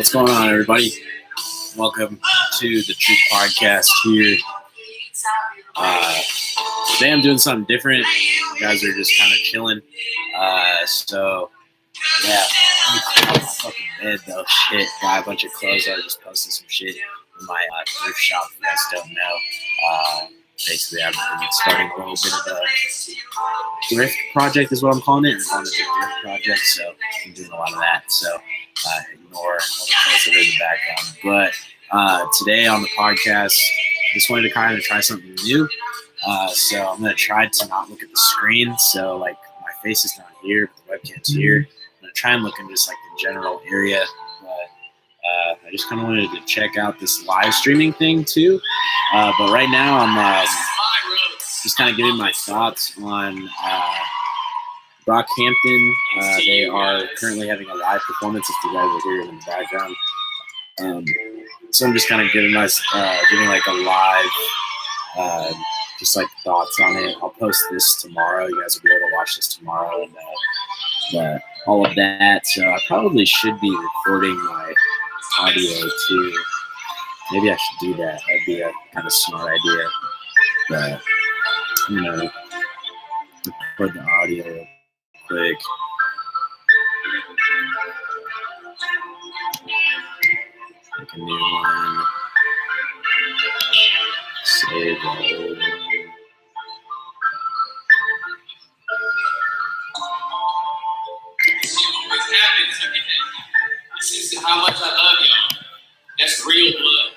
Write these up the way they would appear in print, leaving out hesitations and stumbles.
What's going on, everybody? Welcome to the Truth Podcast here. Today I'm doing something different. You guys are just kind of chilling. Yeah. I'm fucking bed though. Shit. Got a bunch of clothes. I just posted some shit in my thrift shop. If you guys don't know. Basically, I've been starting a little bit of a thrift project, is what I'm calling it. I'm calling it a thrift project. So I'm doing a lot of that. So ignore all the clothes that are in the background. But today on the podcast, I just wanted to kind of try something new. So I'm going to try to not look at the screen. So like my face is not here, but the webcam's here. I'm going to try and look in just like the general area. But I just kind of wanted to check out this live streaming thing too. But right now I'm just kind of giving my thoughts on BROCKHAMPTON. They are currently having a live performance, if you guys are hearing in the background. So I'm just kind of giving like a live, just like thoughts on it. I'll post this tomorrow. You guys will be able to watch this tomorrow and all of that. So I probably should be recording my audio too. Maybe I should do that. That'd be a kind of smart idea. But record the audio real quick. Make a new one. Save the old one. What's happening is everything. This is how much I love y'all. That's real blood.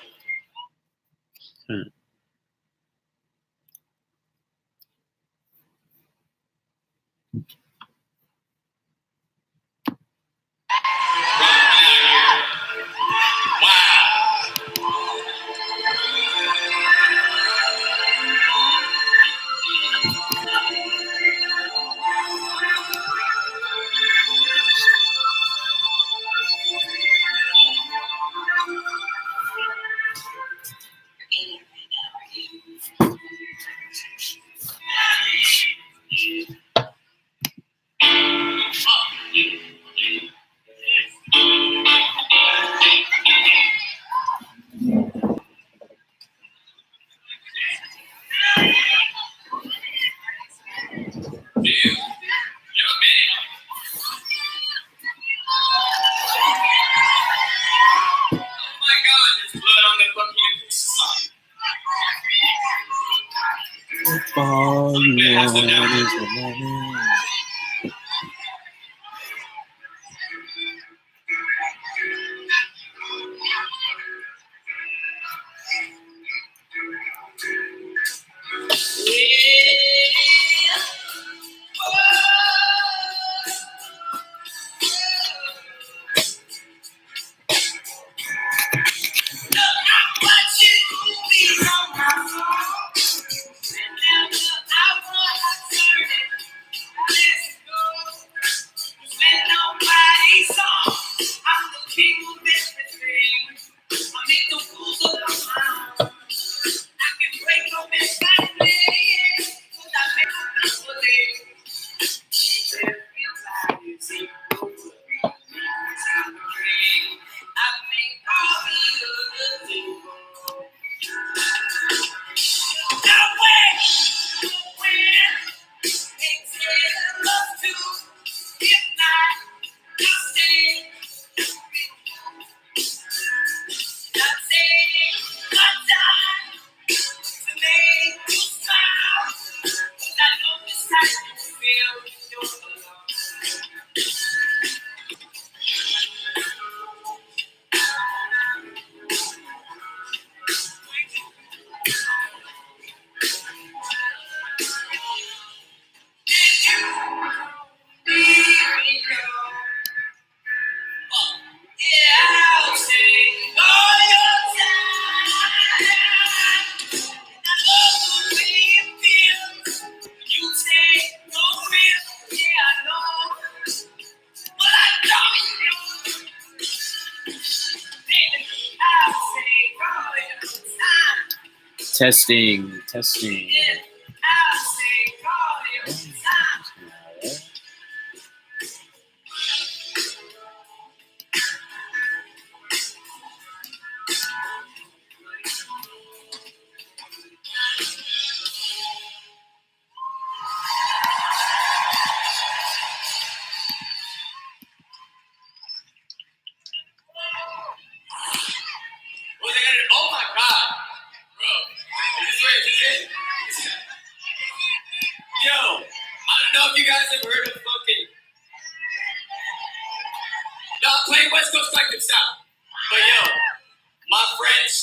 Testing.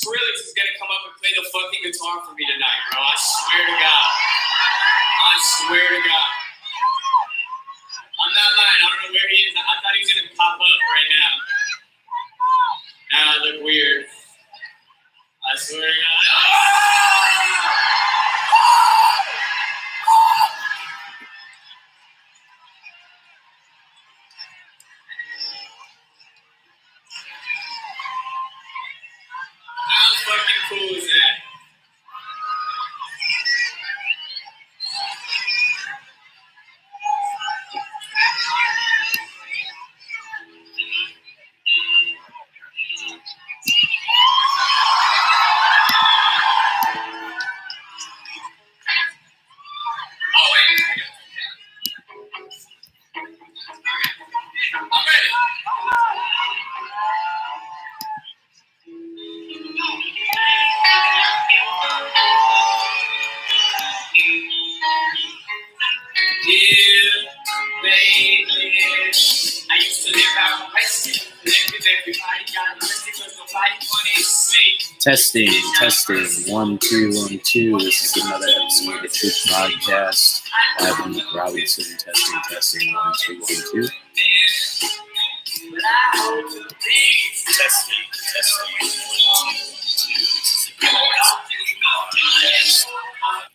Skrillex is gonna come up and play the fucking guitar for me tonight, bro. I swear to God. I swear to God. I'm not lying. I don't know where he is. I thought he was gonna pop up right now. Now I look weird. I swear to God. How fucking cool is that? Oh, wait. I'm ready. Yeah, baby. I used to live out west. Live with everybody. Got mercy because nobody wanted to see. Testing. 1, 2, 1, 2. This is another episode of the Truth Podcast. Live with Nick Robinson. Testing. 1, 2, 1, 2. Testing. 1, 2, 1, 2. This is the podcast.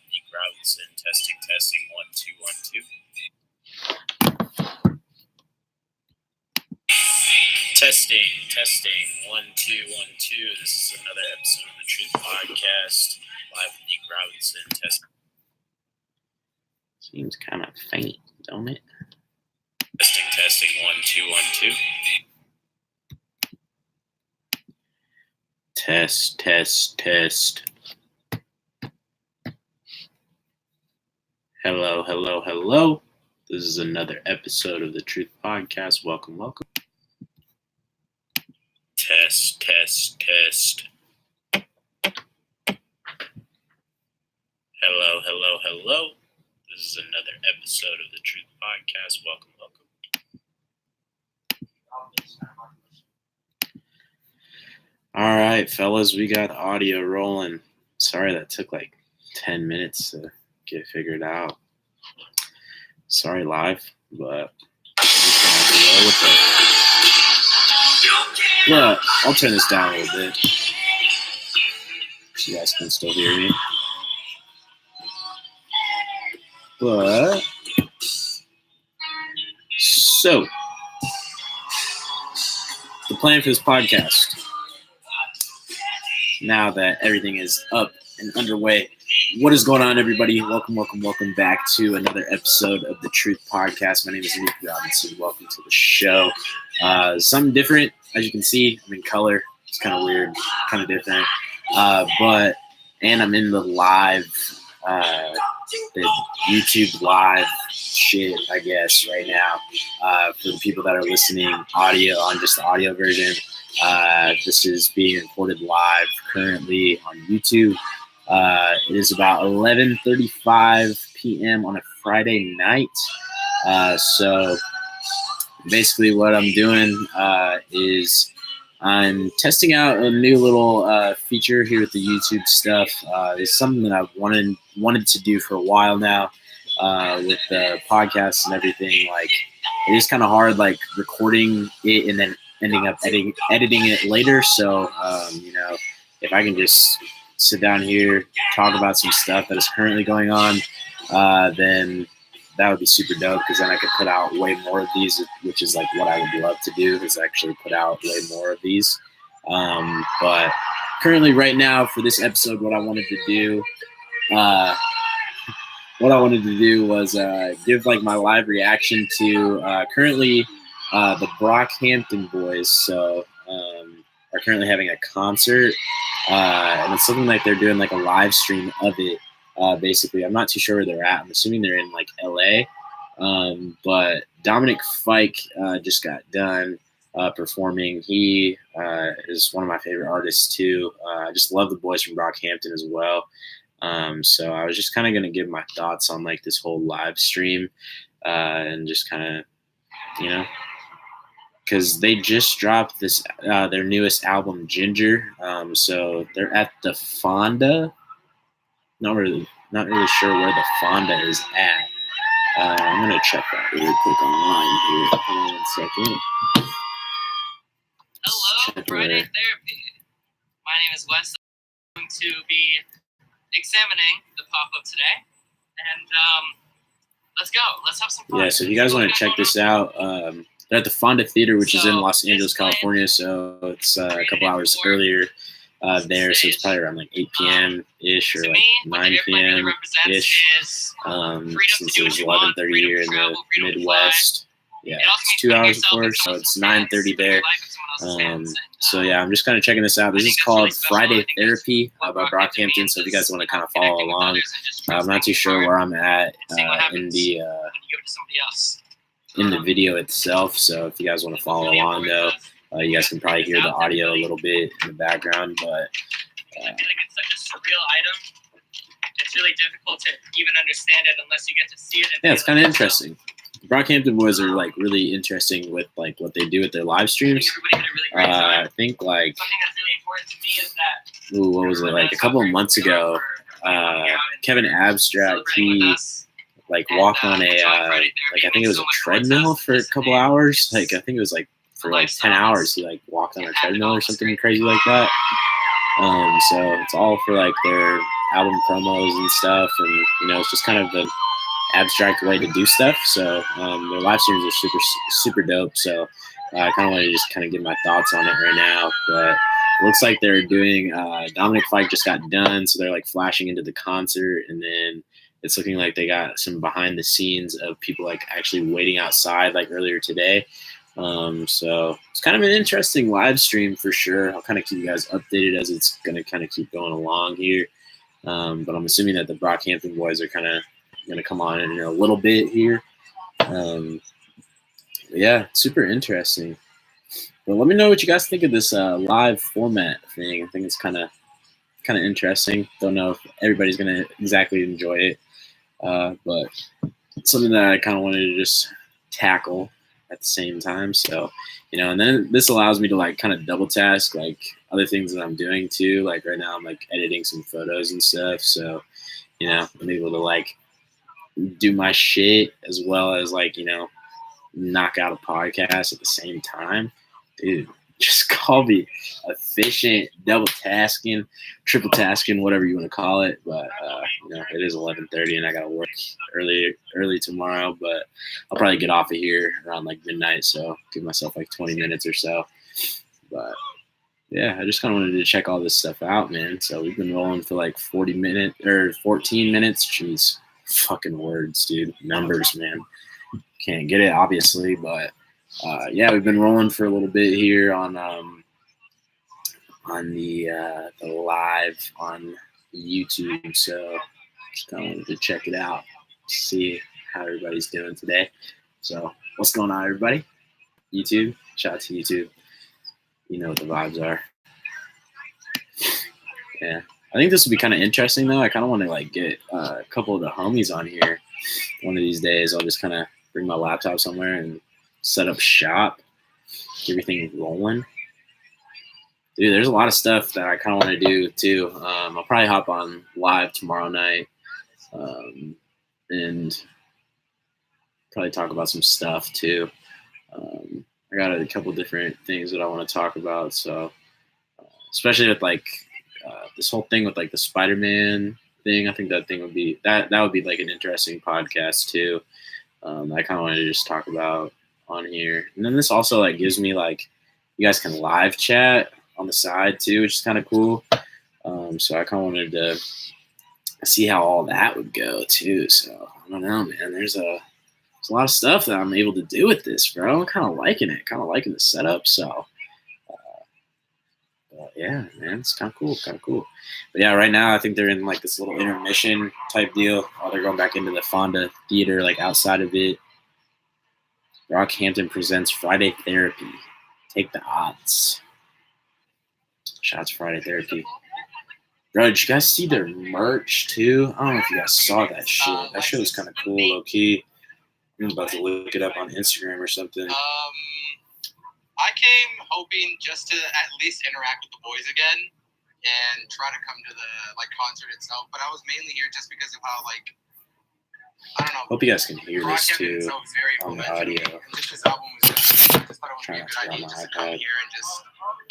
Nick Robinson. Testing. 1, 2, 1, 2. Testing. 1, 2, 1, 2. This is another episode of the Truth Podcast. Live with Nick Robinson. Seems kind of faint, don't it? Testing. 1, 2, 1, 2. Test. Hello. This is another episode of the Truth Podcast. Welcome. Test. Hello. This is another episode of the Truth Podcast. Welcome. All right, fellas, we got audio rolling. Sorry that took like 10 minutes to get figured out. Sorry, live, but just gonna have to roll with it. But I'll turn this down a little bit so you guys can still hear me. But so the plan for this podcast, now that everything is up and underway, what is going on, everybody? Welcome back to another episode of the Truth Podcast. My name is Nick Robinson. Welcome to the show. Something different, as you can see. I'm in color. It's kind of weird, kind of different. And I'm in the live, the YouTube live shit, I guess, right now. For the people that are listening audio on just the audio version, this is being recorded live currently on YouTube. It is about 11:35 p.m. on a Friday night. So basically what I'm doing is I'm testing out a new little feature here with the YouTube stuff. It's something that I've wanted to do for a while now with the podcast and everything. Like, it is kind of hard, like, recording it and then ending up editing it later. So, if I can just sit down here, talk about some stuff that is currently going on, then that would be super dope, because then I could put out way more of these, which is like what I would love to do, is actually put out way more of these. But currently right now for this episode, what I wanted to do was give like my live reaction to currently the Brockhampton boys. So are currently having a concert, and it's looking like they're doing like a live stream of it. Basically, I'm not too sure where they're at. I'm assuming they're in like LA. But Dominic Fike just got done performing. He is one of my favorite artists too. I just love the boys from Brockhampton as well. So I was just kind of going to give my thoughts on like this whole live stream, and just kind of, because they just dropped this their newest album, Ginger. So they're at the Fonda. Not really sure where the Fonda is at. I'm gonna check that really quick online here. Hold on 1 second. Hello, Friday Therapy. My name is Wes. I'm going to be examining the pop-up today, and let's go. Let's have some fun. Yeah, so if you guys want to check this out, they're at the Fonda Theater, which is in Los Angeles, California. So it's a couple hours earlier there. So it's probably around like 8 p.m. ish or like 9 p.m. ish. Since it was 11:30 here in the Midwest. Yeah, it's 2 hours, of course. So it's 9:30 there. So yeah, I'm just kind of checking this out. This is called Friday Therapy by Brockhampton. So if you guys want to kind of follow along, I'm not too sure where I'm at in the video itself. So if you guys want to follow along, though, you guys can probably hear the audio a little bit in the background. But I feel like it's such a surreal item. It's really difficult to even understand it unless you get to see it. Yeah, it's kind of interesting. Brockhampton boys are like really interesting with like what they do with their live streams. I think like what was it, like a couple of months ago, Kevin Abstract, he like walked on a like I think it was a treadmill for a couple hours. Like I think it was like for like 10 hours he like walked on a treadmill or something crazy like that. So it's all for like their album promos and stuff, and you know it's just kind of the abstract way to do stuff. So their live streams are super dope. So I kind of want to just kind of give my thoughts on it right now. But it looks like they're doing Dominic Fike just got done, so they're like flashing into the concert, and then it's looking like they got some behind the scenes of people like actually waiting outside like earlier today. So it's kind of an interesting live stream for sure. I'll kind of keep you guys updated as it's going to kind of keep going along here. But I'm assuming that the Brockhampton boys are kind of going to come on in a little bit here. Yeah, super interesting. But let me know what you guys think of this live format thing. I think it's kind of interesting. Don't know if everybody's going to exactly enjoy it, but it's something that I kind of wanted to just tackle at the same time. So, you know, and then this allows me to like kind of double task like other things that I'm doing too. Like right now I'm like editing some photos and stuff. So, you know, I'm able to like do my shit as well as like, you know, knock out a podcast at the same time. Dude, just call me efficient, double tasking, triple tasking, whatever you want to call it. But you know, it is 11:30 and I gotta work early tomorrow. But I'll probably get off of here around like midnight, so give myself like 20 minutes or so. But yeah, I just kind of wanted to check all this stuff out, man. So we've been rolling for like 14 minutes. Jeez, fucking words, dude. Numbers, man. Can't get it, obviously, but yeah, we've been rolling for a little bit here on the live on YouTube. So just kind of wanted to check it out, see how everybody's doing today. So what's going on, everybody? YouTube, shout out to YouTube. You know what the vibes are. Yeah, I think this will be kind of interesting though. I kind of want to like get a couple of the homies on here one of these days. I'll just kind of bring my laptop somewhere and set up shop, get everything rolling. Dude, there's a lot of stuff that I kind of want to do too. I'll probably hop on live tomorrow night and probably talk about some stuff too. I got a couple different things that I want to talk about. So especially with like this whole thing with like the Spider-Man thing, I think that thing would be that would be like an interesting podcast too. I kind of wanted to just talk about on here. And then this also like gives me like, you guys can live chat on the side too, which is kind of cool. So I kind of wanted to see how all that would go too. So I don't know, man, there's a lot of stuff that I'm able to do with this, bro. I'm kind of liking it, kind of liking the setup. So yeah, man, it's kind of cool. But yeah, right now I think they're in like this little intermission type deal. Oh, they're going back into the Fonda Theater, like outside of it. Brockhampton presents Friday Therapy. Take the odds. Shots Friday Therapy. Bro, did you guys see their merch too? I don't know if you guys saw that shit. That shit was kind of cool, low key. I'm about to look it up on Instagram or something. I came hoping just to at least interact with the boys again and try to come to the concert itself. But I was mainly here just because of how I don't know. Hope you guys can hear this Brockhampton too itself is very on the influential. audio. And just this album was done. I just thought it would be a Trying not good to get idea on just my to come iPad. here and just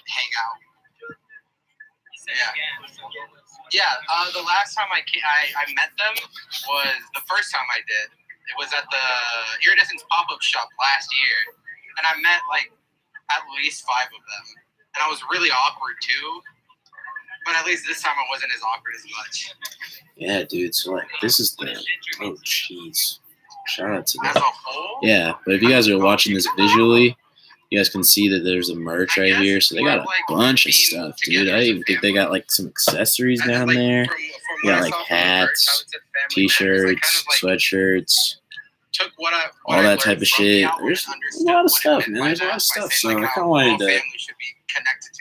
hang out. Yeah. The last time I met them was the first time I did. It was at the Iridescence pop-up shop last year, and I met at least 5 of them, and I was really awkward too. But at least this time I wasn't as awkward as much. Yeah, dude. So this is the jeez. Shout out to As them. a whole. Yeah, but if you guys are watching this visually, you guys can see that there's a merch right here. So they got a bunch of stuff, dude. I even think they got some accessories down there. They got hats, t-shirts, sweatshirts, all that type of shit. There's a lot of stuff, man. There's a lot of stuff. So I kind of wanted to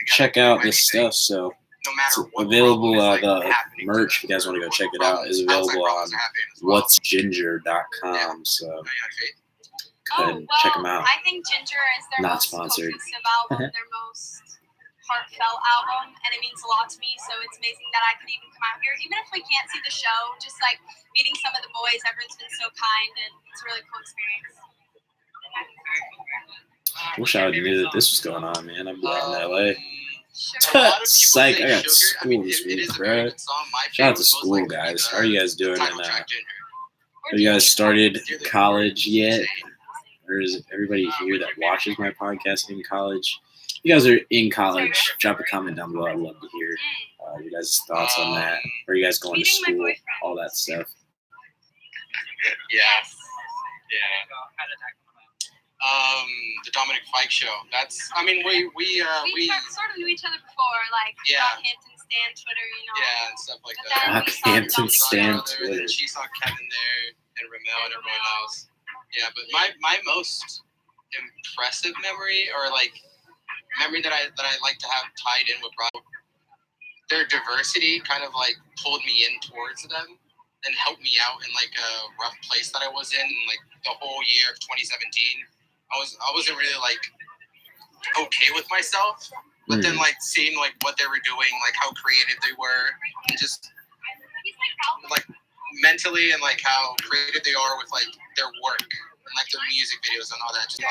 check out this stuff. So it's available. The merch, if you guys want to go check it out, is available on whatsginger.com. So go ahead and check them out. I think Ginger is their Not most sponsored. cohesive album, their most heartfelt album, and it means a lot to me. So it's amazing that I could even come out here, even if we can't see the show. Just meeting some of the boys, everyone's been so kind, and it's a really cool experience. Wish I knew that this was going on, man. I'm out in LA. Sugar. Psych, I got school this week, bro. Shout out to school, guys. How are you guys doing? And have you guys started college yet? Or is everybody here that watches my podcast in college? If you guys are in college, drop a comment down below. I'd love to hear you guys' thoughts on that. Are you guys going to school? All that stuff. Yeah. The Dominic Fike show. That's. I mean, we sort of knew each other before, Brockhampton Stan Twitter, Yeah, and stuff like that. Brockhampton Stan Twitter. And she saw Kevin there and Ramel and everyone else. Yeah, but my most impressive memory, or memory that I like to have tied in with Brock, their diversity kind of pulled me in towards them and helped me out in a rough place that I was in the whole year of 2017. I wasn't really okay with myself, but then seeing what they were doing, how creative they were, and just mentally and how creative they are with their work and their music videos and all that. Just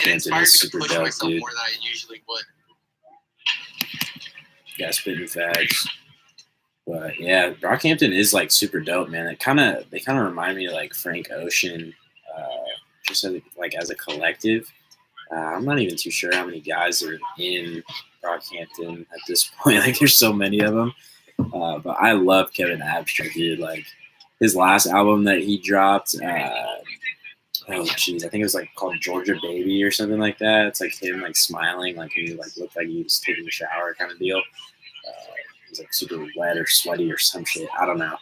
it inspired me to push myself more than I usually would. Yeah, spitting fags. But yeah, Brockhampton is super dope, man. They kind of remind me of Frank Ocean, just as a collective. I'm not even too sure how many guys are in Brockhampton at this point. There's so many of them. But I love Kevin Abstract, dude. His last album that he dropped, I think it was called Georgia Baby or something like that. It's him smiling, he looked like he was taking a shower kind of deal. He was super wet or sweaty or some shit. I don't know.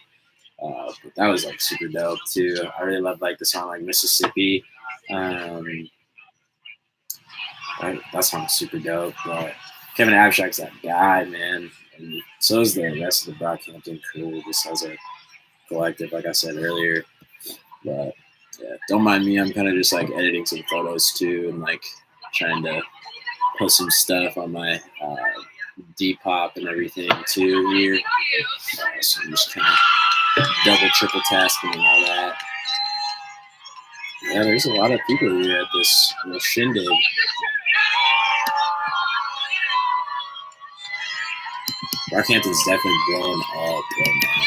But that was super dope too. I really love the song Mississippi. That song's super dope. But Kevin Abstract's that guy, man. And so is the rest of the Brockhampton crew, just as a collective, like I said earlier. But yeah, don't mind me. I'm kind of just editing some photos too, and trying to put some stuff on my Depop and everything too here. So I'm just kind of double, triple tasking and all that. Yeah, there's a lot of people here at this shindig. Brockhampton's definitely blowing up right now.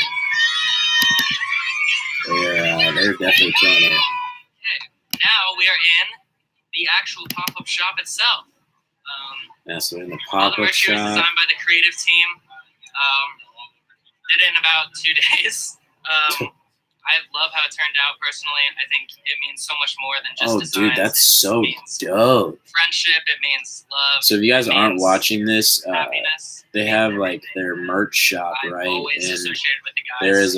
They're definitely killing it. Okay, now we are in the actual pop-up shop itself. Yeah, so in the All the pop-up merch here was shop. designed by the creative team. Did it in about 2 days. I love how it turned out personally. I think it means so much more than just designs. Dude, that's so It means dope. friendship. It means love. So if you guys aren't watching this, happiness. they have their merch shop, I'm right? always And associated with the guys. there is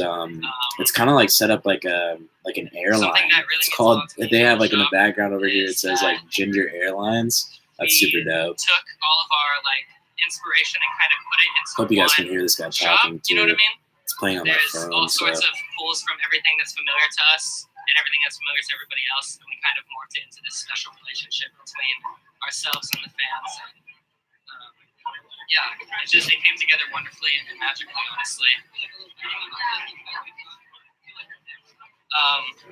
it's kind of set up like an airline. Something that really It's means called. a lot to me They have about in the shop background over here. It is says that Ginger Airlines. That's super dope. Took all of our inspiration and kind of put it into Hope you guys one can hear this guy shop. talking too. You know what I mean? It's playing on my There's phone. all So sorts of pulls from everything that's familiar to us, and everything that's familiar to everybody else, and we kind of morphed it into this special relationship between ourselves and the fans. And, it came together wonderfully and magically, honestly.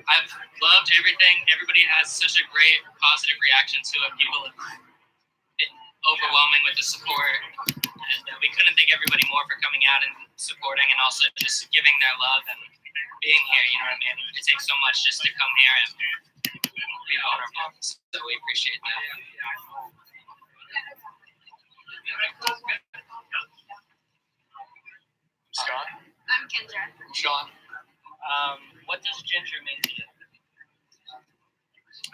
I've loved everything. Everybody has such a great positive reaction to it. People have been overwhelming with the support. And we couldn't thank everybody more for coming out and supporting, and also just giving their love and being here. You know what I mean? It takes so much just to come here and be vulnerable. So we appreciate that. Scott? I'm Kendra. Sean? What does ginger mean to you?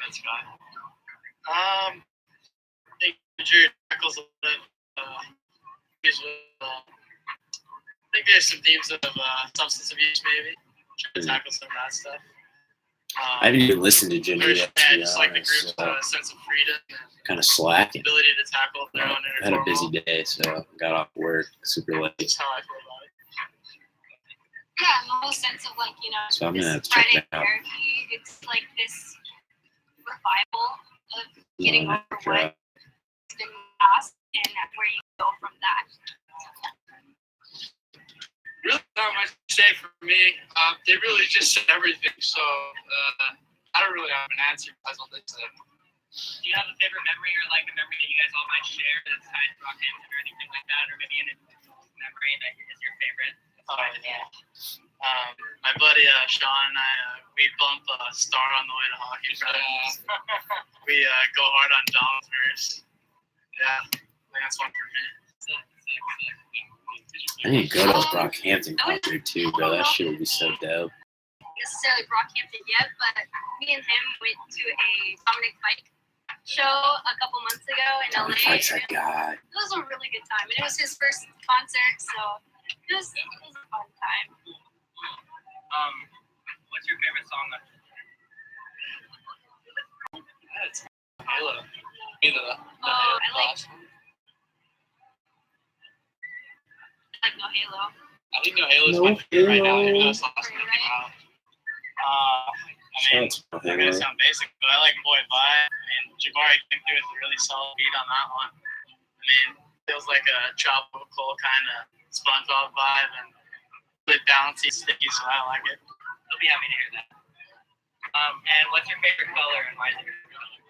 That's Scott. I think Ginger tackles a bit. I think there's some themes of substance abuse, maybe. Trying to tackle some of that stuff. I haven't even listened to Ginger yet, to be just like the honest, group's sense of freedom and kind of slacking. ability to tackle their own I had inner a busy turmoil. day, so got off work super late. That's how I feel about it. Yeah, and the whole sense of like, you know, So I'm gonna have this to check Friday that out. therapy, it's like this revival of getting Yeah, over sure. what's been lost and where you go from that. Really not much to say for me. They really just said everything, so I don't really have an answer as on this. Do you have a favorite memory, or like a memory that you guys all might share that's tied to Brockhampton or anything like that, or maybe an memory that is your favorite? My buddy Sean and I, we bump Star on the way to hockey practice. We go hard on Dom first. Yeah, I think that's one for me. I need to go to a Brockhampton concert too, bro. That shit would be so dope. Necessarily Brockhampton yet, but me and him went to a Dominic Fike show a couple months ago in LA. Fike's that guy. It was a really good time, and it was his first concert, so it was a fun time. What's your favorite song? That's Halo. I like No Halo. I think No Halo is No my favorite right now. Halo. Even though it's the last one that came out. I mean, I'm gonna sound basic, but I like Boy Bye. I mean, Jabari came through with a really solid beat on that one. I mean, feels like a tropical kind of SpongeBob vibe and a bit bouncy, sticky, so I like it. I'll be happy to hear that. And what's your favorite color, and why is it your favorite color?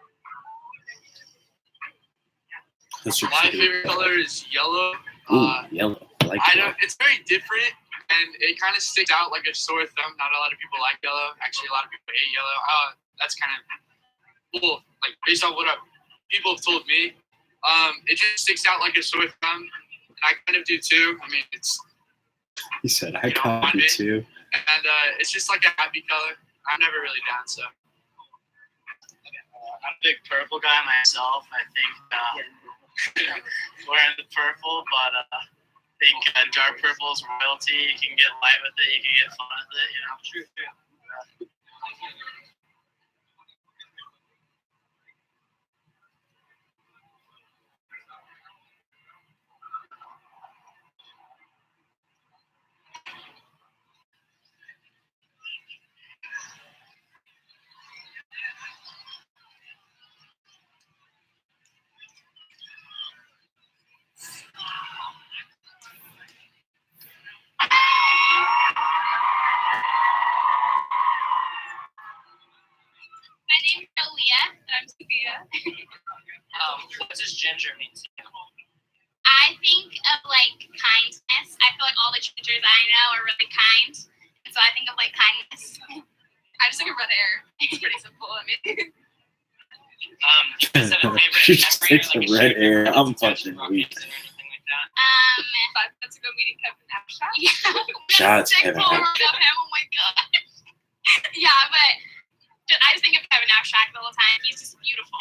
What's your My favorite color is yellow. Ooh, yellow. I like I yellow. don't. It's very different, and it kind of sticks out like a sore thumb. Not a lot of people like yellow. Actually, a lot of people hate yellow. That's kind of cool. Like based on what people have told me, it just sticks out like a sore thumb, and I kind of do too. I mean, it's He said I you know, copy on me. too. and it's just like a happy color. I'm never really down, so. I'm a big purple guy myself. I think wearing the purple, but I think dark purple is royalty. You can get light with it. You can get fun with it. You know. True. My name's Aaliyah, and I'm Sophia. What does ginger mean to you? I think of like kindness. I feel like all the gingers I know are really kind, and so I think of like kindness. I just think of red hair. It's pretty simple. I mean, Is that a favorite She just memory or takes like the a red shared hair. memory I'm that's attached to fucking weak. Brockhampton or anything like that? 5 months ago meeting Kevin Abstract. Shots, Sick Kevin forward of him. Oh my god. Yeah, but I just think of Kevin Abstract the whole time. He's just beautiful.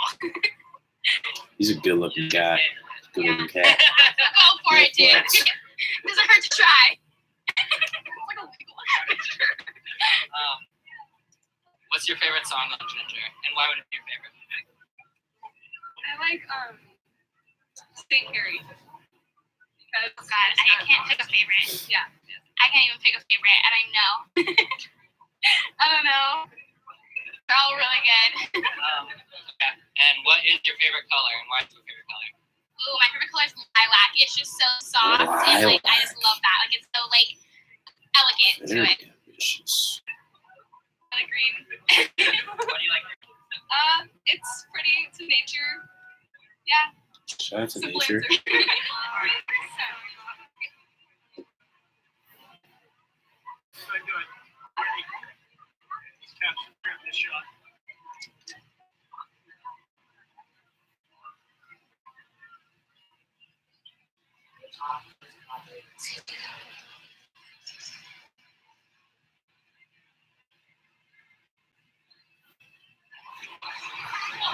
He's a good looking guy. Good looking cat. Go for it, dude. Flex. Doesn't hurt to try. It's like a wiggle. What's your favorite song on Ginger, and why would it be your favorite? I like St. Harry. Because oh god, I can't pick a favorite. Yeah. I can't even pick a favorite. I don't even know. I don't know. They're all really good. Okay. And what is your favorite color, and why is your favorite color? Ooh, my favorite color is lilac. It's just so soft, and like I just love that. Like it's so like elegant to Very it. ambitious. The green. What do you like? It's pretty. It's nature. Yeah. Shout out to Simple nature. answer.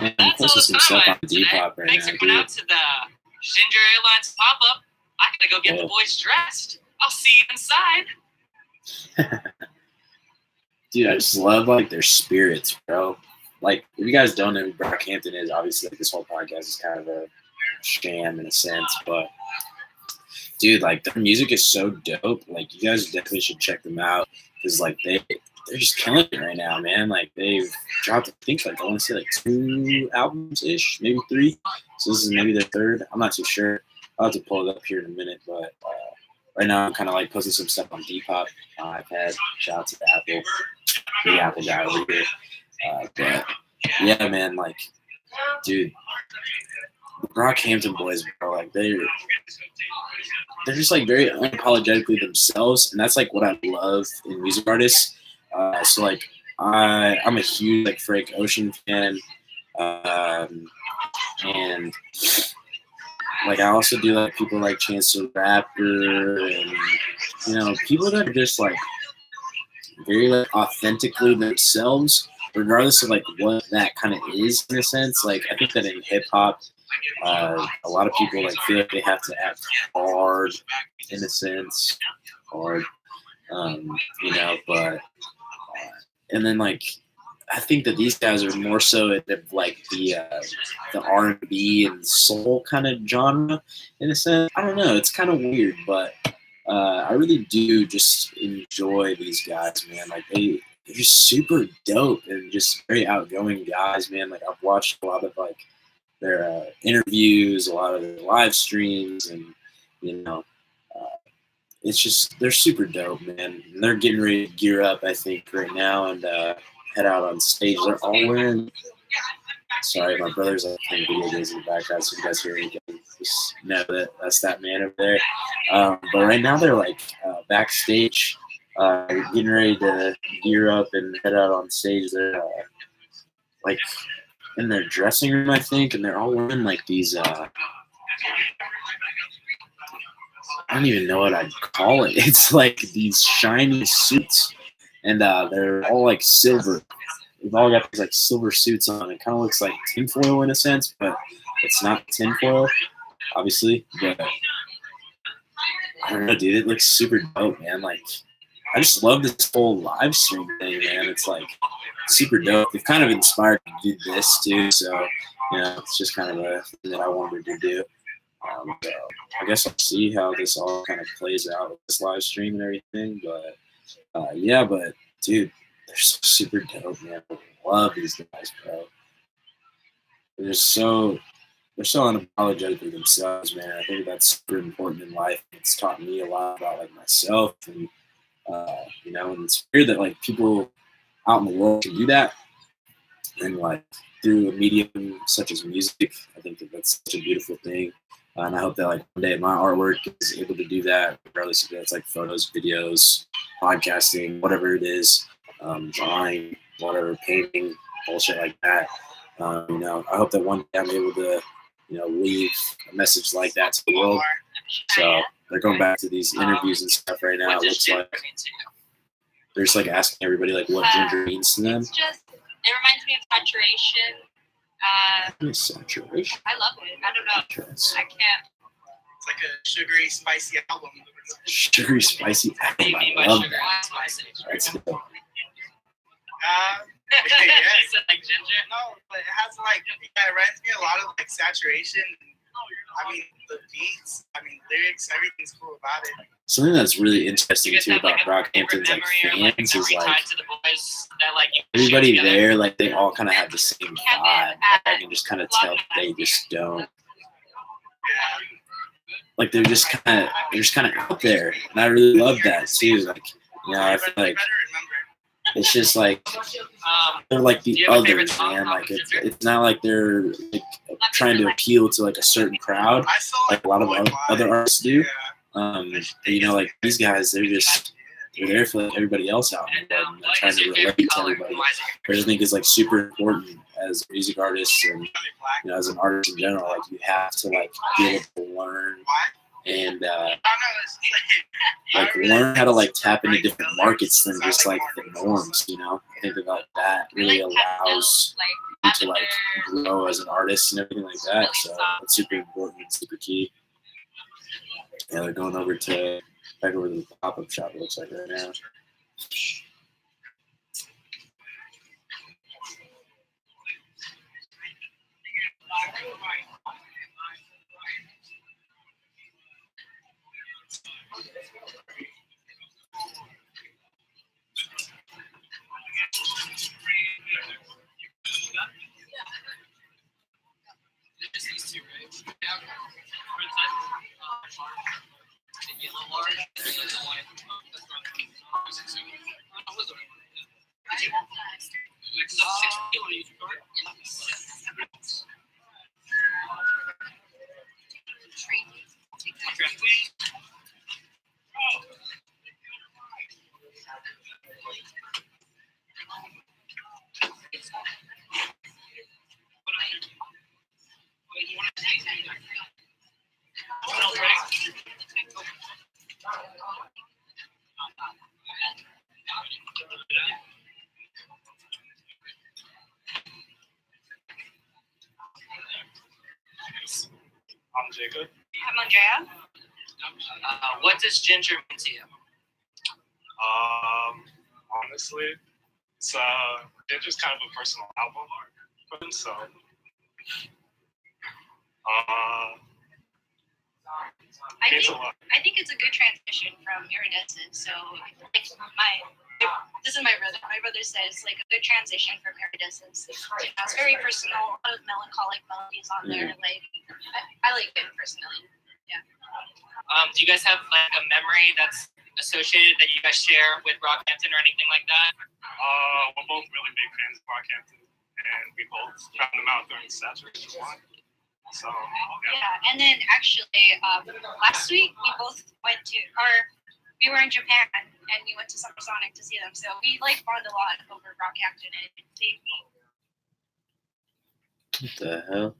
Man, I'm posting some stuff on Depop right Thanks now, for coming dude. out to the Ginger Airlines pop-up. I gotta go get the boys dressed. I'll see you inside. Dude, I just love like their spirits, bro. Like, if you guys don't know who Brockhampton is, obviously like, this whole podcast is kind of a sham in a sense, but dude, like their music is so dope. Like, you guys definitely should check them out because like they're just killing it right now, man. Like they've dropped, I think like I want to say like 2 albums ish, maybe 3. So this is maybe their 3rd. I'm not too sure. I'll have to pull it up here in a minute, but right now I'm kind of like posting some stuff on Depop on iPad. Shout out to the Apple, big Apple guy over here. But yeah, man, like, dude, the Brockhampton boys, bro, like they're just like very unapologetically themselves, and that's like what I love in music artists. So like I'm a huge like Frank Ocean fan, and like I also do like people like Chance the Rapper, and you know, people that are just like very like authentically themselves, regardless of like what that kind of is in a sense. Like I think that in hip hop, a lot of people like feel like they have to act hard in a sense, hard, you know. But and then like I think that these guys are more so in like the R&B and soul kind of genre in a sense. I don't know, it's kind of weird, but I really do just enjoy these guys, man. Like they're just super dope and just very outgoing guys, man. Like I've watched a lot of like their interviews, a lot of their live streams, and you know, it's just they're super dope, man. And they're getting ready to gear up, I think, right now and head out on stage. They're all wearing. Sorry, my brother's like playing video games in the background, so you guys hear me. Just know that that's that man over there. But right now they're like backstage, getting ready to gear up and head out on stage. They're like in their dressing room, I think, and they're all wearing like these. I don't even know what I'd call it. It's like these shiny suits, and they're all like silver. We've all got these like silver suits on. It kind of looks like tinfoil in a sense, but it's not tinfoil, obviously. But I don't know, dude. It looks super dope, man. Like, I just love this whole live stream thing, man. It's like super dope. They've kind of inspired me to do this too, so you know, it's just kind of a thing that I wanted to do. So I guess I'll see how this all kind of plays out with this live stream and everything. But yeah, but dude, they're so super dope, man. I love these guys, bro. They're so unapologetically themselves, man. I think that's super important in life. It's taught me a lot about like myself, and you know, and it's weird that like people out in the world can do that, and like through a medium such as music. I think that that's such a beautiful thing. And I hope that like one day my artwork is able to do that, regardless if it's like photos, videos, podcasting, whatever it is, drawing, whatever, painting, bullshit like that. You know, I hope that one day I'm able to, you know, leave a message like that to the world. So they're going back to these interviews and stuff right now. It looks like they're just like asking everybody like what ginger means to them. It's just, it reminds me of saturation. Saturation. I love it. I don't know. I can't. It's like a sugary, spicy album. Sugary, spicy album. I love that. That's good. Yes. Is it like ginger? No, but it has like, yeah, it reminds me a lot of like saturation. I mean, the beats, I mean, lyrics, everything's cool about it. Something that's really interesting You guys too have, about like, a favorite Brockhampton's like memory or, like, fans is memory like tied to the boys that, like, you share everybody together? there, like they all kind of have the same vibe. Like, I can just kind of tell they just don't. Like they're just kind of out there, and I really love that too. Like, you know, I feel like it's just like they're like Do the you have a favorite others, song man. off Like of Ginger? it's not like they're like trying to appeal to like a certain crowd, I saw like a lot of other artists do. Yeah. You know, like these guys, they're there for like everybody else out in the world, and they're What trying is to your relate favorite to color? everybody. Why is it Which I think is like super important as music artists and you know as an artist in general. Like you have to like be able to learn and like learn how to like tap into different markets than just like the norms. You know, I think that like that really allows you to like grow as an artist and everything like that. So it's super important and super key. Yeah, they're going over to back over to the pop-up shop. It looks like right now. Just these two, right? Yeah. Front side. The yellow large and the yellow white. That's not I was already. Like 6 on each card. I'm Jacob. I'm Andrea. What does Ginger mean to you? Honestly, it's Ginger's kind of a personal album for him, so I think it's a good transition from iridescent. So like this is my brother. My brother says like a good transition from iridescence. It's very personal, a lot of melancholic melodies on there. Like I like it personally. Yeah. Do you guys have like a memory that's associated that you guys share with Brockhampton or anything like that? We're both really big fans of Brockhampton, and we both found them out during Saturation One. So Yeah, and then actually last week we both went to, or we were in Japan and we went to Summer Sonic to see them. So we like bond a lot over Brockhampton and they What the hell?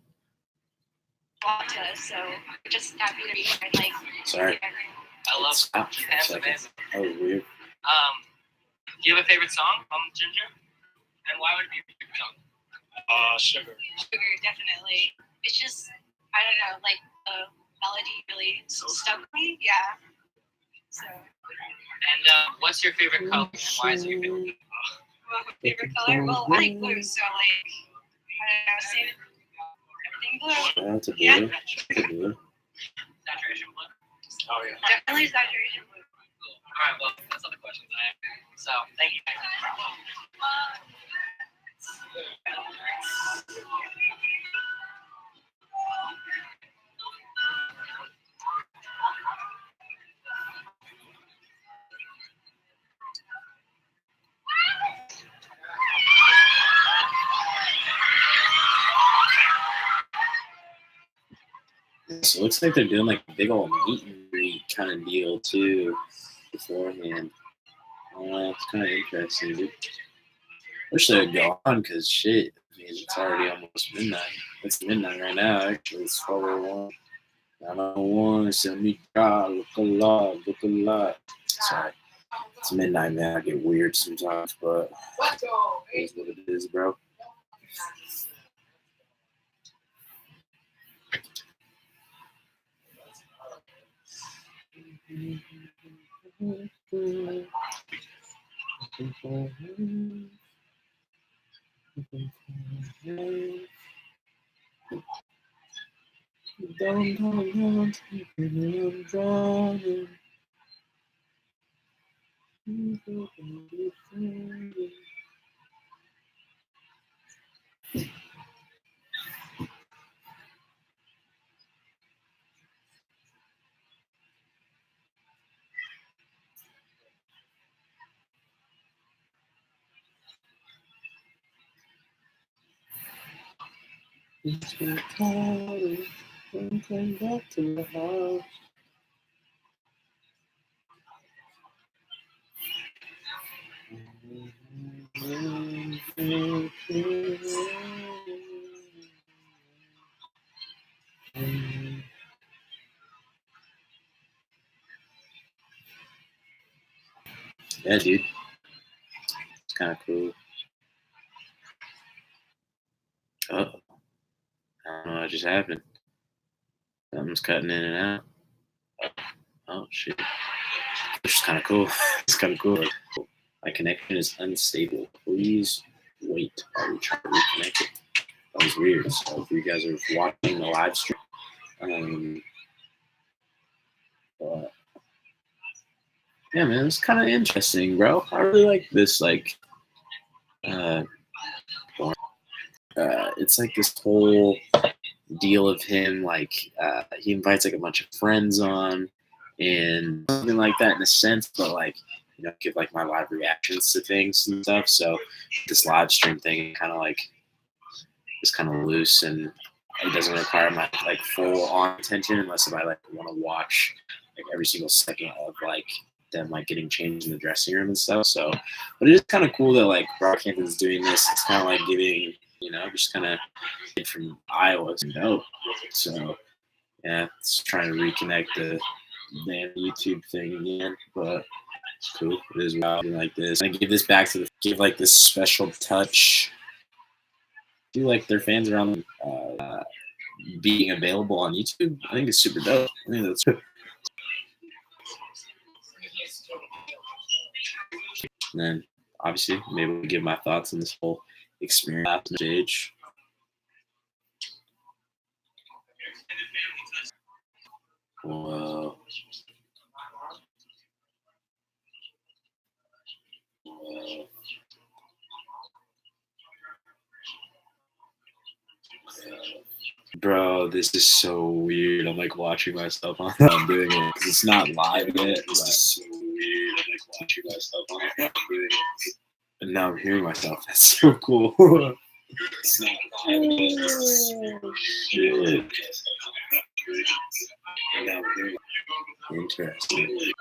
bond to us. So we're just happy to be here and like. Sorry. I love Stop for a Japan's second. amazing. That was weird. Do you have a favorite song from Ginger? And why would it be a favorite song? Sugar. Sugar, definitely. It's just, I don't know, like the melody really stuck with me. Yeah. So. And what's your favorite color? And why is it your favorite? Well, favorite color? Well, I like blue, so like, I don't know, same everything blue. Shout out to Blue. Yeah. Shout out to Blue. Saturation blue? Oh yeah. Definitely saturation blue. All right, well, that's all the questions I have. So, thank you. So it looks like they're doing like a big old meet and greet kind of deal too beforehand. It's kind of interesting, dude. Wish they would go on because shit. I mean, it's already almost midnight. It's midnight right now. Actually, it's 12:01. 9:01. Send me God. Look a lot. Look a lot. Sorry. It's midnight, man. I get weird sometimes, but it's what it is, bro. Don't come I'm drowning. It's been cloudy. Don't come back to the house. Yeah, dude. It's kind of cool. Oh, I don't know what just happened. Something's cutting in and out. Oh, shit. It's kind of cool. It's kind of cool. My connection is unstable. Please wait while we try to reconnect it. That was weird. So if you guys are watching the live stream, yeah, man, it's kind of interesting, bro. I really like this, like, it's like this whole deal of him, like, he invites like a bunch of friends on and something like that in a sense, but like, you know, give like my live reactions to things and stuff. So this live stream thing kind of like is kind of loose and it doesn't require my like full on attention unless if I like want to watch like every single second of like them like getting changed in the dressing room and stuff. So, but it is kind of cool that like Brockhampton's doing this. It's kind of like giving, you know, just kind of from Iowa. It's dope. So yeah, it's trying to reconnect the damn YouTube thing again, but it's cool. It is wild like this. I give this back to give like this special touch. Do like their fans around being available on YouTube. I think it's super dope. I think that's good. And then obviously maybe we'll give my thoughts on this whole experience on stage. Whoa. Whoa. Bro, this is so weird. I'm like watching myself on I'm doing it because it's not live yet. This is so weird. I'm like watching myself on I'm doing it. And now I'm hearing myself. That's so cool. It's not live yet. Oh, shit. And now I'm hearing interesting.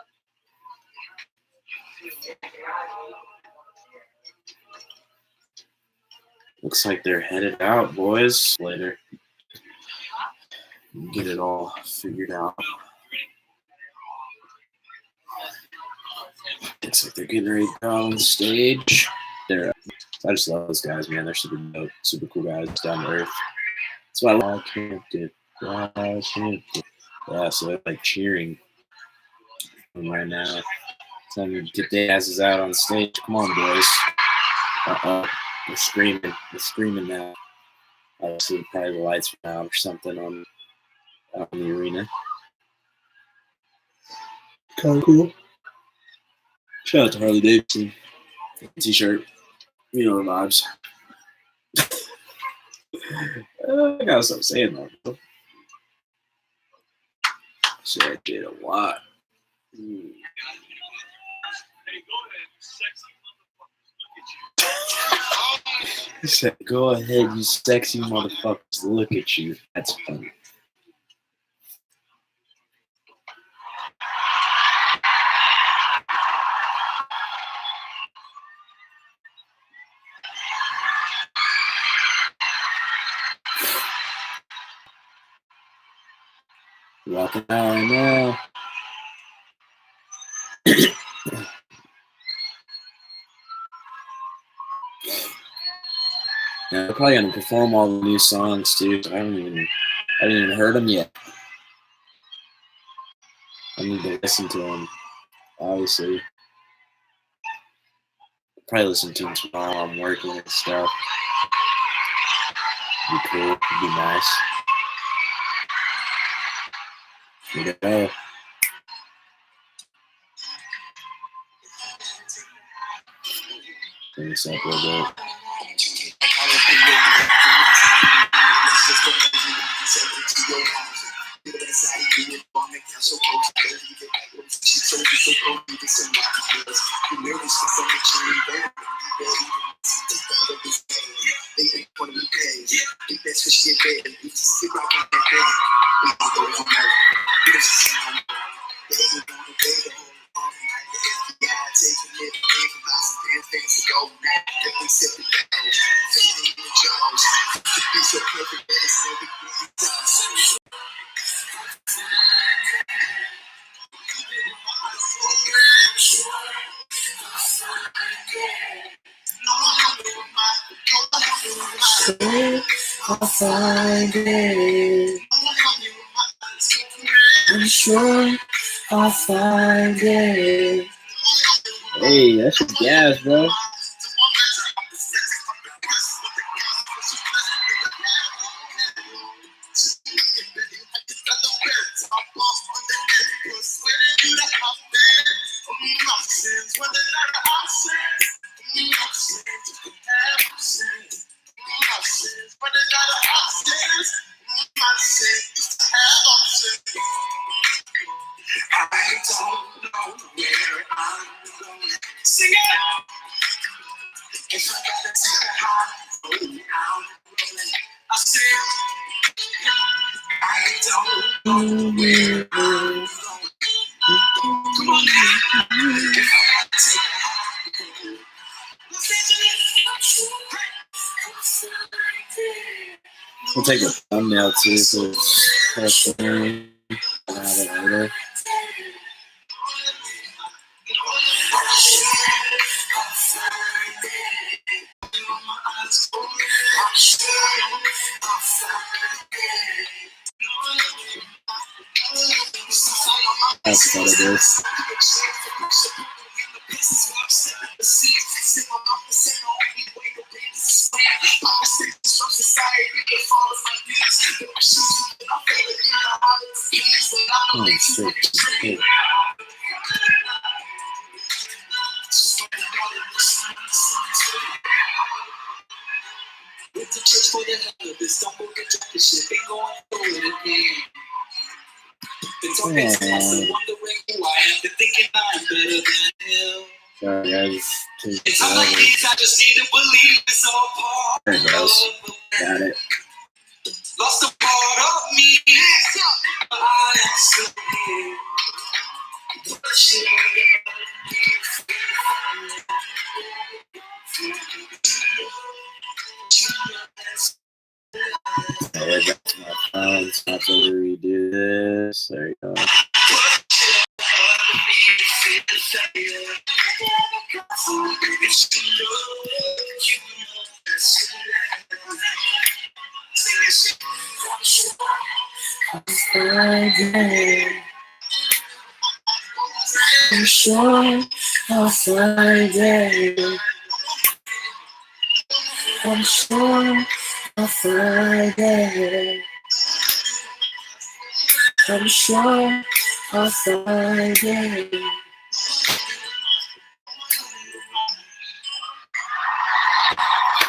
Looks like they're headed out, boys. Later. Get it all figured out. Looks like they're getting ready to go on stage. I just love those guys, man. They're super dope, super cool guys, down to earth. That's why I love BROCKHAMPTON. Yeah, so they're like cheering right now. Time to get their asses out on stage. Come on, boys. Uh-oh. They're screaming. They're screaming now. Obviously, probably the lights went out or something on the arena. Kind of cool. Shout out to Harley Davidson. T-shirt. You know the vibes. I gotta stop saying that, bro. Say that shit a lot. He said, go ahead, you sexy motherfuckers, look at you. That's funny. Walking out right now. Yeah, they're probably gonna perform all the new songs too. I haven't even heard them yet. I need to listen to them. Obviously, probably listen to them tomorrow. I'm working and stuff. It'd be cool. It'd be nice. Here we go. Bring this up a little bit. I'll find it. I'm sure I'll find it. Hey, that's your gas, bro. We'll take a thumbnail too for this thing. Later. That's what it is. Oh, shit. Sorry, guys. There it goes. Got it. Lost a part of me. I am still here. Alright, back to my phone. It's not to redo this. There you go. I'm sure I'll find it. I'm sure I'll find it. I'm sure I'll find it.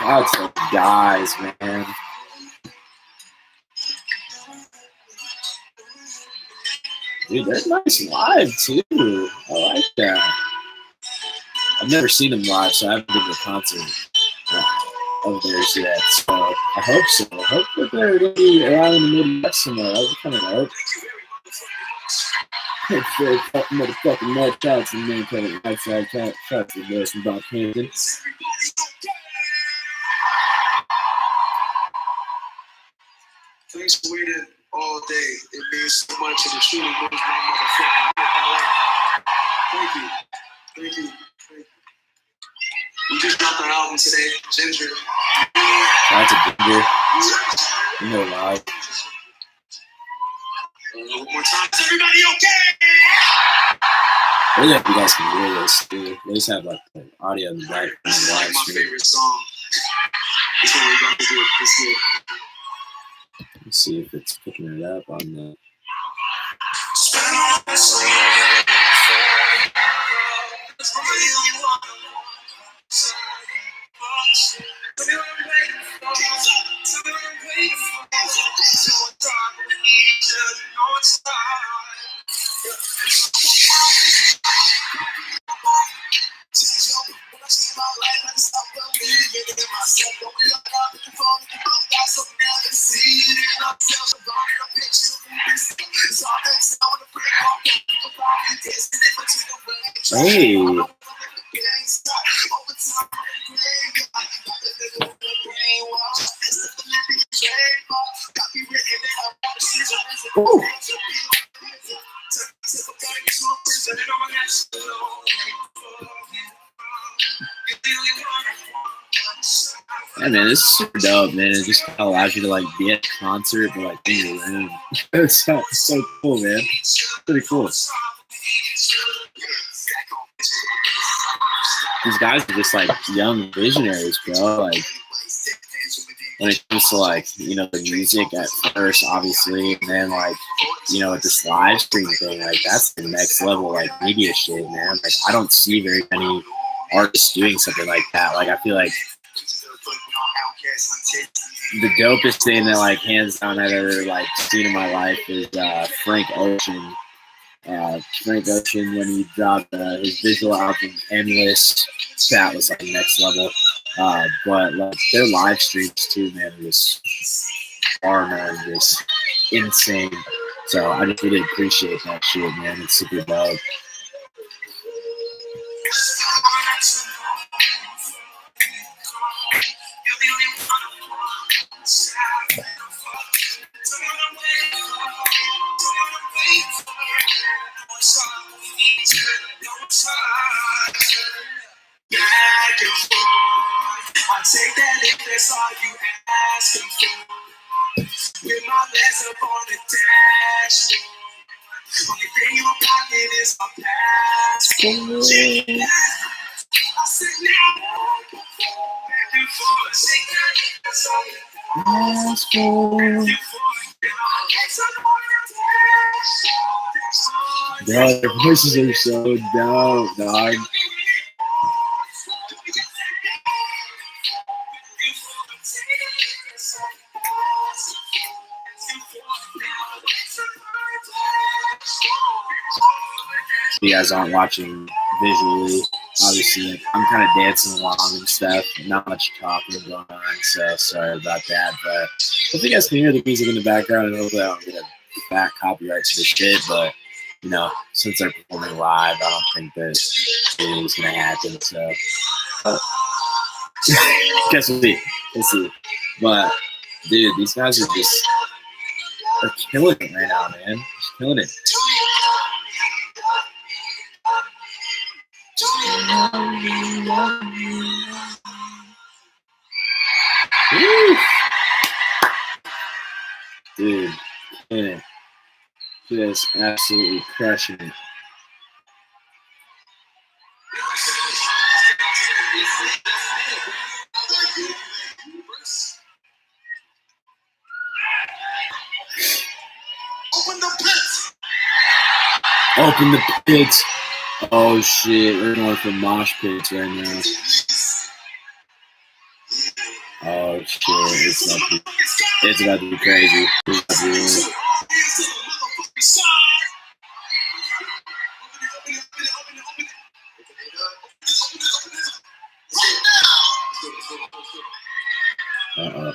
That's the guys, man. Dude, they're nice live too. I like that. I've never seen them live, so I haven't been to a concert of theirs yet. So I hope so. I hope that they're going to be around in the Midwest somewhere. That would kind of hope. Motherfucking Mad Cats and Man Cutting Outside Cat Cats and Boys from Brockhampton. Thanks for waiting all day. It means so much, and it truly moves my motherfucking heart. Thank you. Thank you. Thank you. We just dropped our album today, Ginger. Shout out to Ginger. You know live. One more time. Is everybody okay? I really hope you guys can hear this, dude. They just have like the audio in the background. This is like my favorite song. This one we're about to do. Let's see. Let's see if it's picking it up on the. Hey. Ooh. Yeah, man, this is super dope, man. It just kind of allows you to like be at a concert, but like in your room. It's so cool, man. Pretty cool. These guys are just like young visionaries, bro. Like when it comes to like, you know, the music at first, obviously, and then like, you know, with this live stream thing, like that's the next level like media shit, man. Like I don't see very many artists doing something like that. Like I feel like the dopest thing that like hands down I've ever like seen in my life is Frank Ocean. Frank Ocean, when he dropped his visual album Endless, that was like next level. But like their live streams too, man, was far more just insane. So I just really appreciate that shit, man. It's super dope. Back and forth. I take that if that's all you asking for. With my legs up on the dashboard. Only thing in my pocket is my passport. I sit now. Back and forth. Take that if that's all you ask for. Bro, their voices are so dope, dog. You guys aren't watching visually, obviously. I'm kind of dancing along and stuff. Not much talking going on, so sorry about that. But if you guys can hear the music in the background, and hopefully I don't get a fat copyright to the shit. But you know, since they're performing live, I don't think that anything's gonna happen. So guess we'll see. We'll see. But dude, these guys are they're killing it right now, man. Just killing it. Woo. Dude, killing it. Just absolutely crushing it. Open the pits. Oh shit, we're going for mosh pits right now. Oh shit, it's about to be crazy. Uh-oh.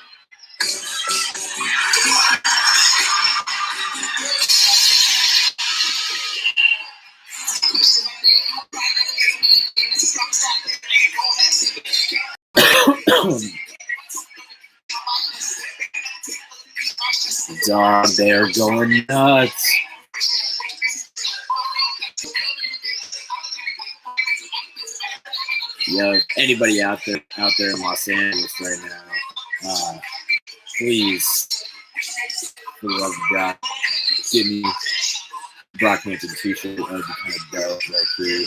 Dog, they're going nuts. Yo, anybody out there in Los Angeles right now, please, for the love of God, give me Brockhampton t-shirt. That would be kind of dope, right here.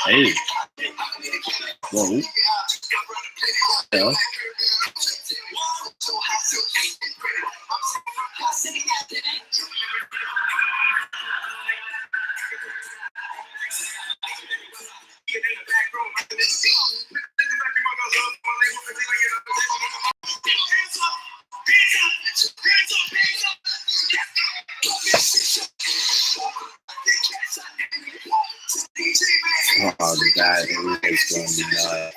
Hey. Whoa. Yeah. Oh, the guy is going to be nuts.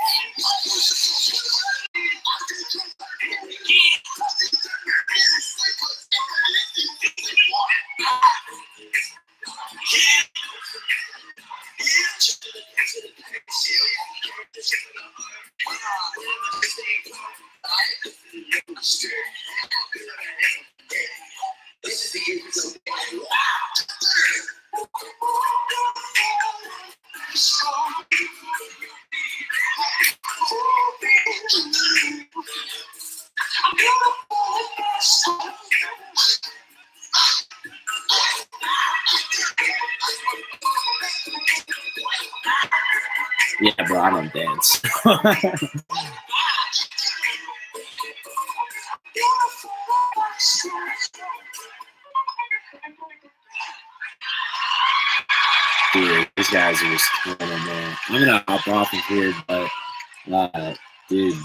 Yeah, bro, I don't dance. Dude, these guys are just killing it, man. I'm gonna hop off of here, but dude,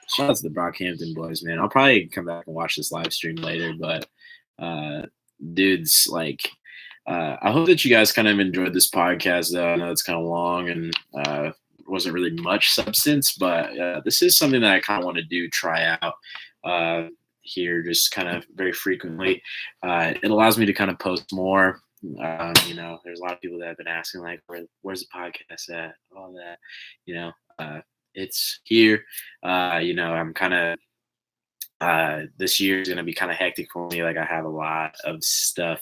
shout out to the Brockhampton boys, man. I'll probably come back and watch this live stream later, but dudes, like, I hope that you guys kind of enjoyed this podcast. Though I know it's kind of long and wasn't really much substance, but this is something that I kind of want to do, try out here, just kind of very frequently. It allows me to kind of post more. You know, there's a lot of people that have been asking, like, where's the podcast at? All that, you know, it's here. You know, I'm kind of this year is going to be kind of hectic for me. Like, I have a lot of stuff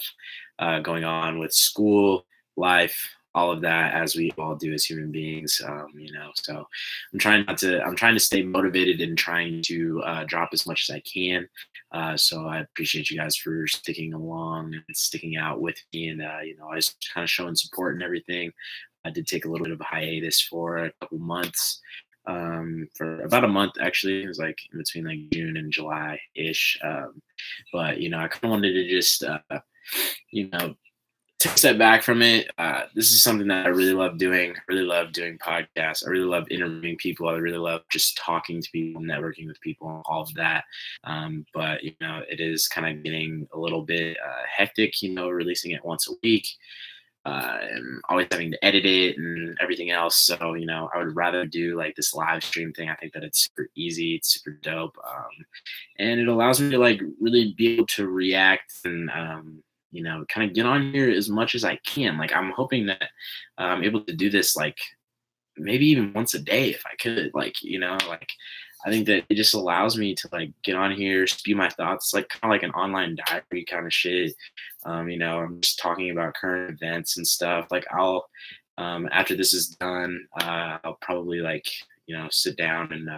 going on with school, life, all of that, as we all do as human beings. You know, so I'm trying to stay motivated and trying to drop as much as I can. So I appreciate you guys for sticking along and sticking out with me, and you know, I was kind of showing support and everything. I did take a little bit of a hiatus for a couple months. For about a month, actually. It was like in between like June and July ish. But you know, I kind of wanted to just you know, take a step back from it. This is something that I really love doing. I really love doing podcasts. I really love interviewing people. I really love just talking to people, networking with people, and all of that. But you know, it is kind of getting a little bit hectic. You know, releasing it once a week. And always having to edit it and everything else. So, you know, I would rather do like this live stream thing. I think that it's super easy. It's super dope. And it allows me to like really be able to react and, you know, kind of get on here as much as I can. Like, I'm hoping that I'm able to do this like maybe even once a day if I could. Like, you know, like, I think that it just allows me to like get on here, spew my thoughts, like kind of like an online diary kind of shit. You know, I'm just talking about current events and stuff. Like, I'll after this is done, I'll probably like, you know, sit down and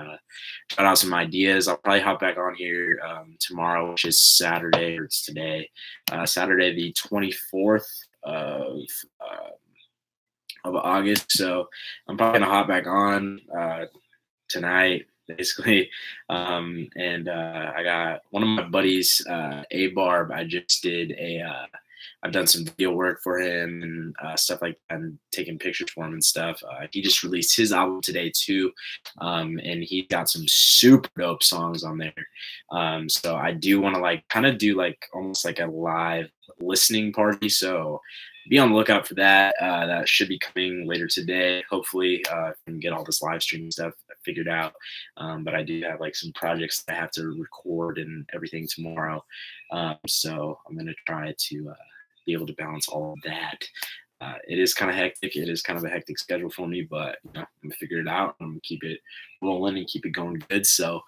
jot out some ideas. I'll probably hop back on here tomorrow, which is Saturday, or it's today, Saturday the 24th of August. So I'm probably gonna hop back on tonight, basically. And I got one of my buddies, A Barb. I just did I've done some video work for him and stuff like that, and taking pictures for him and stuff. He just released his album today too, and he got some super dope songs on there. So I do want to like kind of do like almost like a live listening party. So be on the lookout for that. That should be coming later today, hopefully. I can get all this live streaming stuff figured out. But I do have like some projects that I have to record and everything tomorrow. So I'm going to try to be able to balance all of that. It is kind of hectic. It is kind of a hectic schedule for me, but you know, I'm gonna figure it out. I'm gonna keep it rolling and keep it going good. So,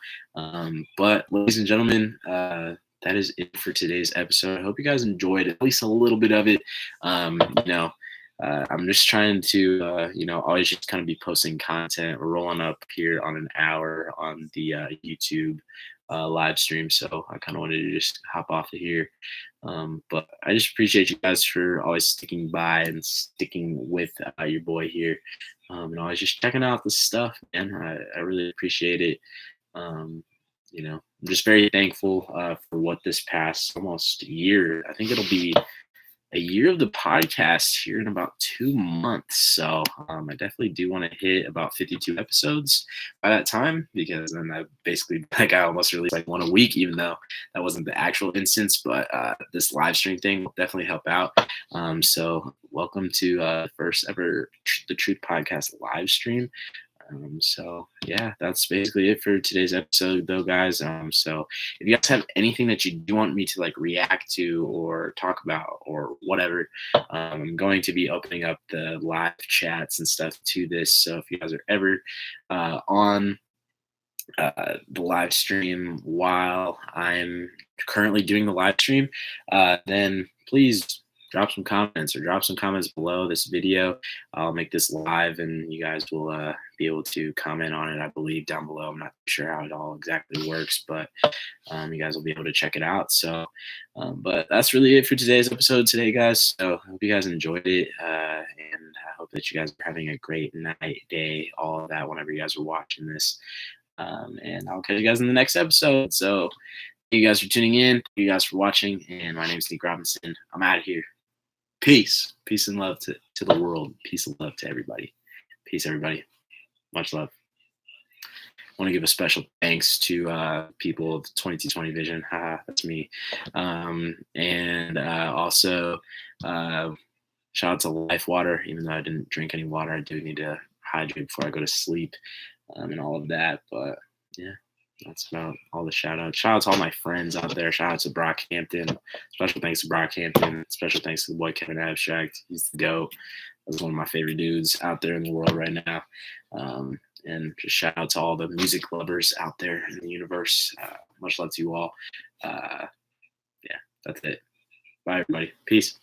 but ladies and gentlemen, that is it for today's episode. I hope you guys enjoyed at least a little bit of it. You know, I'm just trying to, you know, always just kind of be posting content. We're rolling up here on an hour on the YouTube. live stream, so I kind of wanted to just hop off of here. But I just appreciate you guys for always sticking by and sticking with your boy here, and always just checking out the stuff, man. I really appreciate it. I'm just very thankful for what this past almost year. I think it'll be a year of the podcast here in about 2 months. So I definitely do want to hit about 52 episodes by that time, because then I basically, I almost released like one a week, even though that wasn't the actual instance. But this live stream thing will definitely help out. So welcome to the first ever The Truth Podcast live stream. So yeah, that's basically it for today's episode though, guys. So if you guys have anything that you do want me to like react to or talk about or whatever, I'm going to be opening up the live chats and stuff to this. So if you guys are ever on the live stream while I'm currently doing the live stream, then please drop some comments below this video. I'll make this live and you guys will be able to comment on it, I believe, down below. I'm not sure how it all exactly works, but you guys will be able to check it out. So, but that's really it for today's episode today, guys. So I hope you guys enjoyed it, and I hope that you guys are having a great night, day, all of that whenever you guys are watching this. And I'll catch you guys in the next episode. So thank you guys for tuning in. Thank you guys for watching. And my name is Nick Robinson. I'm out of here. Peace. Peace and love to the world. Peace and love to everybody. Peace, everybody. Much love. I want to give a special thanks to people of 2220 Vision. That's me. And also shout out to Life Water. Even though I didn't drink any water, I do need to hydrate before I go to sleep, and all of that. But yeah, that's about all the shout outs. Shout out to all my friends out there. Shout out to BROCKHAMPTON. Special thanks to BROCKHAMPTON. Special thanks to the boy Kevin Abstract. He's the GOAT. That's one of my favorite dudes out there in the world right now. And just shout out to all the music lovers out there in the universe. Much love to you all. Yeah, that's it. Bye, everybody. Peace.